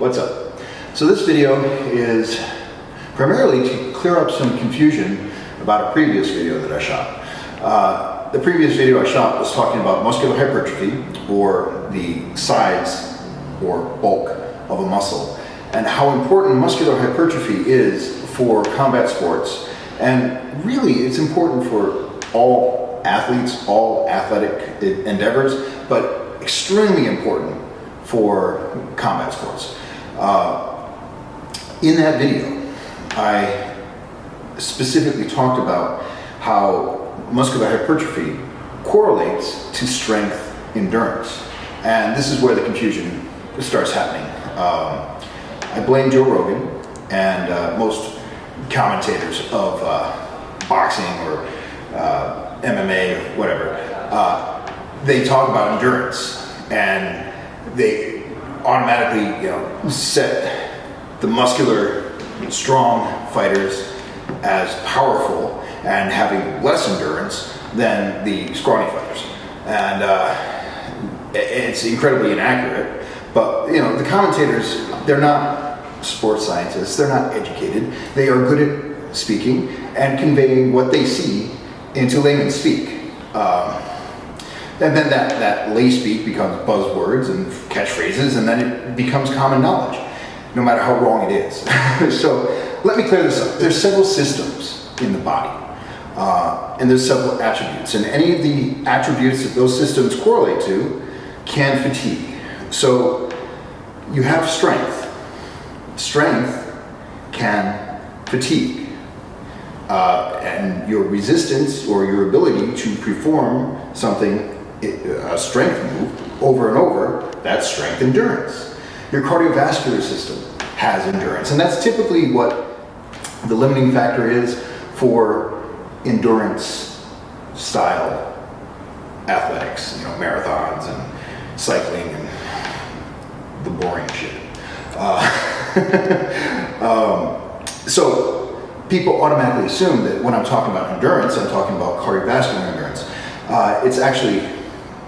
What's up? So this video is primarily to clear up some confusion about a previous video that I shot. The previous video I shot was talking about muscular hypertrophy, or the size or bulk of a muscle, and how important muscular hypertrophy is for combat sports. And really, it's important for all athletes, all athletic endeavors, but extremely important for combat sports. In that video, I specifically talked about how muscular hypertrophy correlates to strength endurance. And this is where the confusion starts happening. I blame Joe Rogan and most commentators of boxing or MMA or whatever. They talk about endurance, and they automatically, set the muscular, strong fighters as powerful and having less endurance than the scrawny fighters. And it's incredibly inaccurate. But the commentators, they're not sports scientists, they're not educated. They are good at speaking and conveying what they see into layman's speak. And then that lay speak becomes buzzwords and catchphrases, and then it becomes common knowledge, no matter how wrong it is. So let me clear this up. There's several systems in the body, and there's several attributes, and any of the attributes that those systems correlate to can fatigue. So you have strength. Strength can fatigue. And your resistance or your ability to perform something, a strength move, over and over, that's strength endurance. Your cardiovascular system has endurance, and that's typically what the limiting factor is for endurance style athletics, marathons and cycling and the boring shit. So people automatically assume that when I'm talking about endurance, I'm talking about cardiovascular endurance. It's actually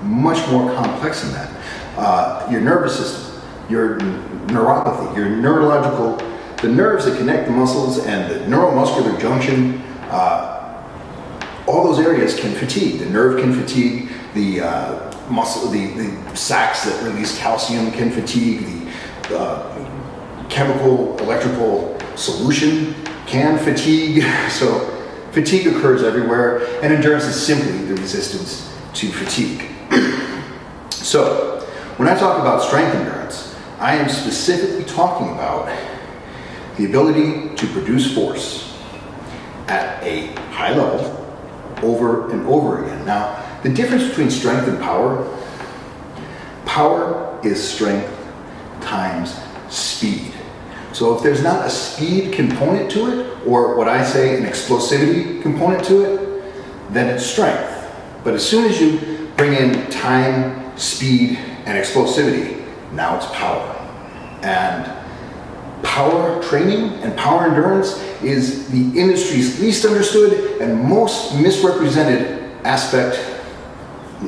much more complex than that. Your nervous system, your neuropathy, your neurological, the nerves that connect the muscles and the neuromuscular junction, all those areas can fatigue. The nerve can fatigue, the muscle, the sacs that release calcium can fatigue, the chemical, electrical solution can fatigue. So fatigue occurs everywhere, and endurance is simply the resistance to fatigue. So when I talk about strength endurance, I am specifically talking about the ability to produce force at a high level over and over again. Now, the difference between strength and power is strength times speed. So if there's not a speed component to it, or what I say an explosivity component to it, then it's strength. But as soon as you bring in time, speed, and explosivity, now it's power. And power training and power endurance is the industry's least understood and most misrepresented aspect,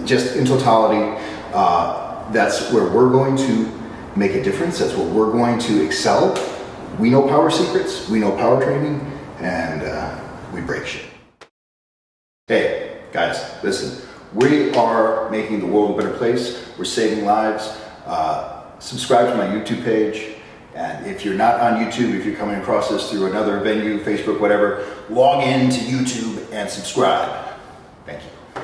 just in totality. That's where we're going to make a difference. That's where we're going to excel. We know power secrets, we know power training, and we break shit. Hey, guys, listen. We are making the world a better place. We're saving lives. Subscribe to my YouTube page. And if you're not on YouTube, if you're coming across this through another venue, Facebook, whatever, log in to YouTube and subscribe. Thank you.